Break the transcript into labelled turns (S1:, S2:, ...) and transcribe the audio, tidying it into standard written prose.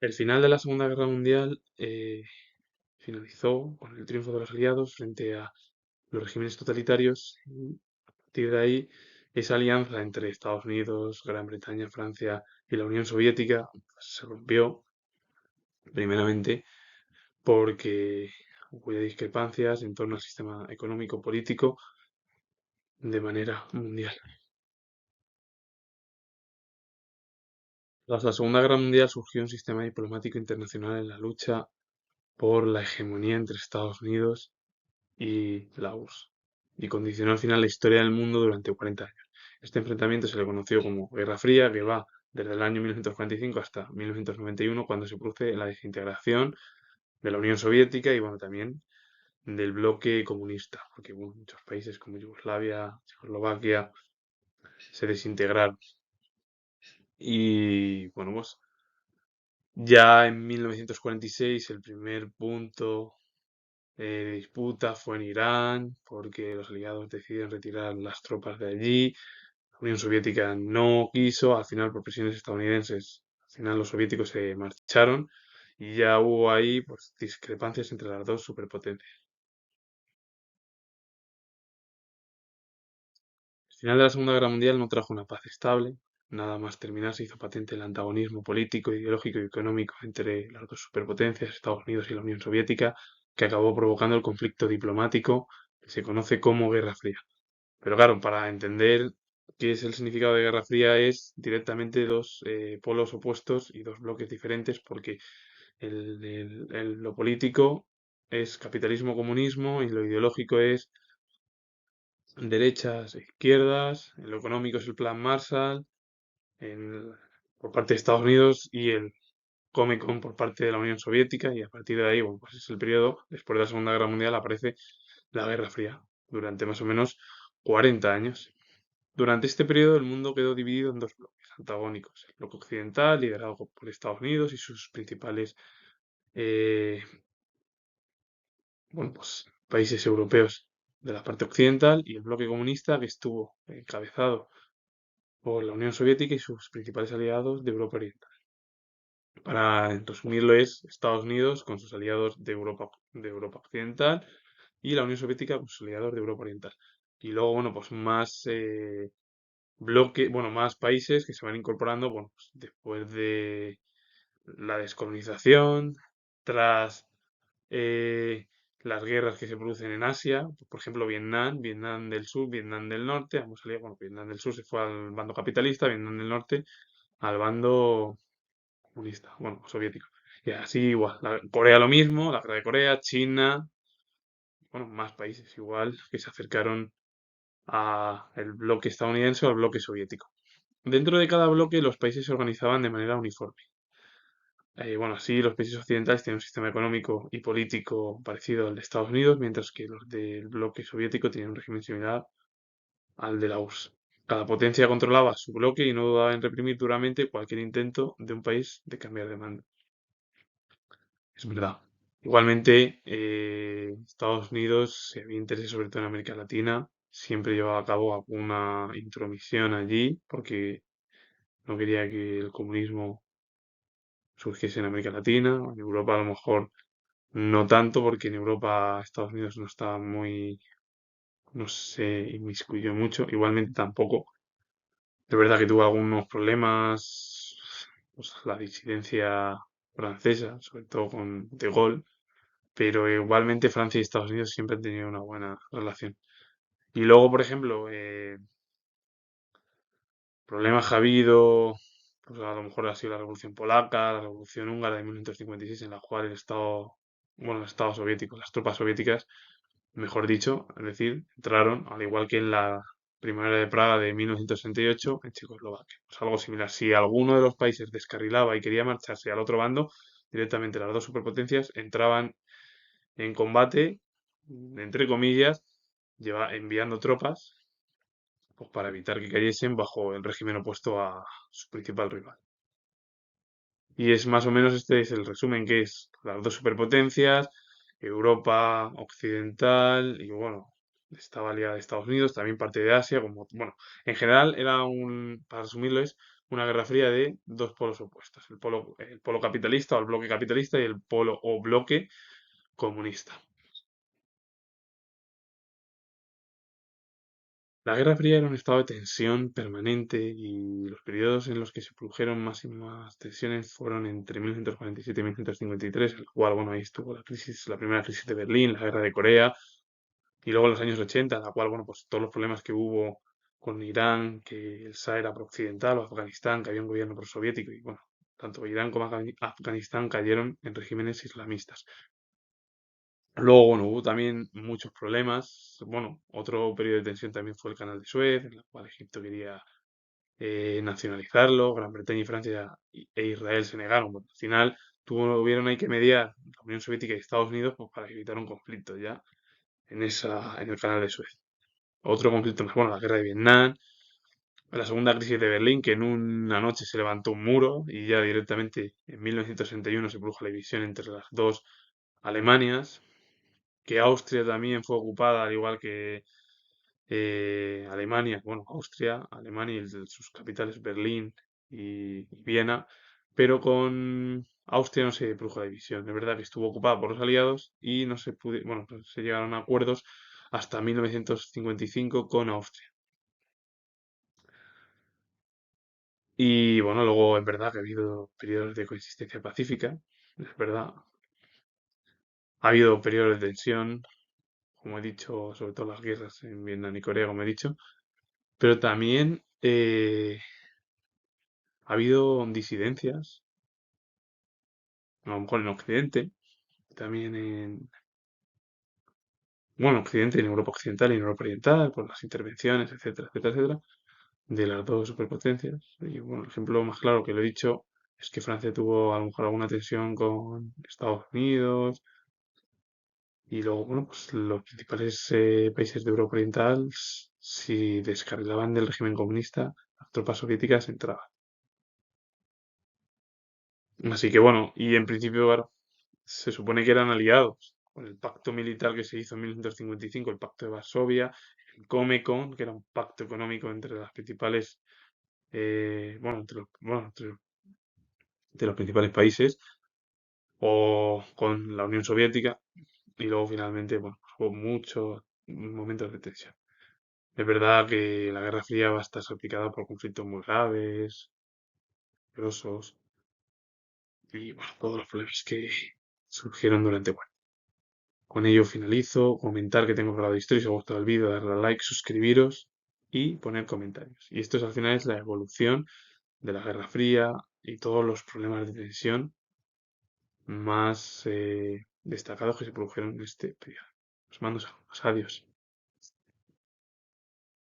S1: El final de la Segunda Guerra Mundial finalizó con el triunfo de los aliados frente a los regímenes totalitarios y a partir de ahí esa alianza entre Estados Unidos, Gran Bretaña, Francia y la Unión Soviética pues, se rompió primeramente porque hubo discrepancias en torno al sistema económico político de manera mundial. Tras la Segunda Guerra Mundial surgió un sistema diplomático internacional en la lucha por la hegemonía entre Estados Unidos y la URSS, y condicionó al final la historia del mundo durante 40 años. Este enfrentamiento se le conoció como Guerra Fría, que va desde el año 1945 hasta 1991, cuando se produce la desintegración de la Unión Soviética y bueno, también del bloque comunista, porque bueno, muchos países como Yugoslavia, Checoslovaquia se desintegraron. Y bueno, pues ya en 1946 el primer punto de disputa fue en Irán, porque los aliados deciden retirar las tropas de allí. La Unión Soviética no quiso, al final por presiones estadounidenses, al final los soviéticos se marcharon y ya hubo ahí pues discrepancias entre las dos superpotencias. El final de la Segunda Guerra Mundial no trajo una paz estable. Nada más terminar se hizo patente el antagonismo político, ideológico y económico entre las dos superpotencias, Estados Unidos y la Unión Soviética, que acabó provocando el conflicto diplomático que se conoce como Guerra Fría. Pero claro, para entender qué es el significado de Guerra Fría es directamente dos polos opuestos y dos bloques diferentes, porque lo político es capitalismo-comunismo y lo ideológico es derechas e izquierdas, en lo económico es el Plan Marshall en- por parte de Estados Unidos y el Comecon por parte de la Unión Soviética y a partir de ahí, bueno, pues es el periodo, después de la Segunda Guerra Mundial aparece la Guerra Fría durante más o menos 40 años. Durante este periodo el mundo quedó dividido en dos bloques antagónicos, el bloque occidental liderado por Estados Unidos y sus principales eh, bueno, pues, países europeos de la parte occidental y el bloque comunista que estuvo encabezado por la Unión Soviética y sus principales aliados de Europa Oriental. Para resumirlo es Estados Unidos con sus aliados de Europa Occidental y la Unión Soviética con sus aliados de Europa Oriental. Y luego, bueno, pues más bueno, más países que se van incorporando, bueno, pues después de la descolonización, tras eh, las guerras que se producen en Asia, por ejemplo, Vietnam, Vietnam del Sur, Vietnam del Norte, bueno, Vietnam del Sur se fue al bando capitalista, Vietnam del Norte al bando comunista, bueno, soviético. Y así igual, Corea lo mismo, la guerra de Corea, China, bueno, más países igual que se acercaron a el bloque estadounidense o al bloque soviético. Dentro de cada bloque los países se organizaban de manera uniforme. Bueno, así los países occidentales tienen un sistema económico y político parecido al de Estados Unidos, mientras que los del bloque soviético tienen un régimen similar al de la URSS. Cada potencia controlaba su bloque y no dudaba en reprimir duramente cualquier intento de un país de cambiar de mando. Es verdad. Igualmente, Estados Unidos, si había interés sobre todo en América Latina, siempre llevaba a cabo alguna intromisión allí porque no quería que el comunismo surgiese en América Latina. En Europa a lo mejor no tanto, porque en Europa Estados Unidos no estaba muy, no se inmiscuyó mucho. Igualmente tampoco. De verdad que tuvo algunos problemas, pues, la disidencia francesa, sobre todo con De Gaulle, pero igualmente Francia y Estados Unidos siempre han tenido una buena relación. Y luego, por ejemplo, problemas ha habido, pues a lo mejor ha sido la Revolución Polaca, la Revolución Húngara de 1956, en la cual el Estado, bueno, el Estado soviético, las tropas soviéticas, mejor dicho, es decir, entraron, al igual que en la Primavera de Praga de 1968, en Checoslovaquia. Pues algo similar. Si alguno de los países descarrilaba y quería marcharse al otro bando, directamente las dos superpotencias entraban en combate, entre comillas, enviando tropas pues, para evitar que cayesen bajo el régimen opuesto a su principal rival. Y es más o menos este es el resumen, que es las dos superpotencias, Europa occidental y bueno, estaba aliada de Estados Unidos, también parte de Asia, como bueno, en general era para resumirlo es una guerra fría de dos polos opuestos, el polo capitalista o el bloque capitalista y el polo o bloque comunista. La Guerra Fría era un estado de tensión permanente y los periodos en los que se produjeron más y más tensiones fueron entre 1947 y 1953, en el cual, bueno, ahí estuvo la crisis, la primera crisis de Berlín, la guerra de Corea, y luego en los años 80, en la cual, bueno, pues todos los problemas que hubo con Irán, que el Shah era pro-occidental, o Afganistán, que había un gobierno prosoviético, y bueno, tanto Irán como Afganistán cayeron en regímenes islamistas. Luego, bueno, hubo también muchos problemas. Bueno, otro periodo de tensión también fue el Canal de Suez, en el cual Egipto quería nacionalizarlo, Gran Bretaña y Francia e Israel se negaron. Bueno, al final tuvieron ahí que mediar la Unión Soviética y Estados Unidos pues, para evitar un conflicto ya en el Canal de Suez. Otro conflicto más, bueno, la guerra de Vietnam, la segunda crisis de Berlín, que en una noche se levantó un muro y ya directamente en 1961 se produjo la división entre las dos Alemanias, que Austria también fue ocupada, al igual que Alemania, bueno, Austria, Alemania y sus capitales Berlín y Viena, pero con Austria no se produjo la división. Es verdad que estuvo ocupada por los aliados y no se pudo, bueno, no se llegaron a acuerdos hasta 1955 con Austria. Y bueno, luego es verdad que ha habido periodos de coexistencia pacífica, es verdad. Ha habido periodos de tensión, como he dicho, sobre todo las guerras en Vietnam y Corea, como he dicho, pero también ha habido disidencias, a lo mejor en Occidente, también bueno, Occidente, en Europa Occidental y en Europa Oriental, por las intervenciones, etcétera, etcétera, etcétera, de las dos superpotencias. Y bueno, el ejemplo más claro que lo he dicho es que Francia tuvo a lo mejor alguna tensión con Estados Unidos y luego, bueno, pues los principales países de Europa Oriental, si descarrilaban del régimen comunista, las tropas soviéticas entraban. Así que bueno, y en principio, claro, se supone que eran aliados con el pacto militar que se hizo en 1955, el pacto de Varsovia, el Comecon, que era un pacto económico entre las principales, bueno, entre los principales países, o con la Unión Soviética, y luego finalmente, bueno, pues hubo muchos momentos de tensión. Es verdad que la Guerra Fría va a estar salpicada por conflictos muy graves, peligrosos, y bueno, todos los problemas que surgieron durante, bueno, con ello finalizo. Comentar que tengo grabado historia. Si os ha gustado el vídeo, darle a like, suscribiros y poner comentarios. Y esto es, al final es la evolución de la Guerra Fría y todos los problemas de tensión más destacados que se produjeron en este periodo. Os mando saludos. Adiós.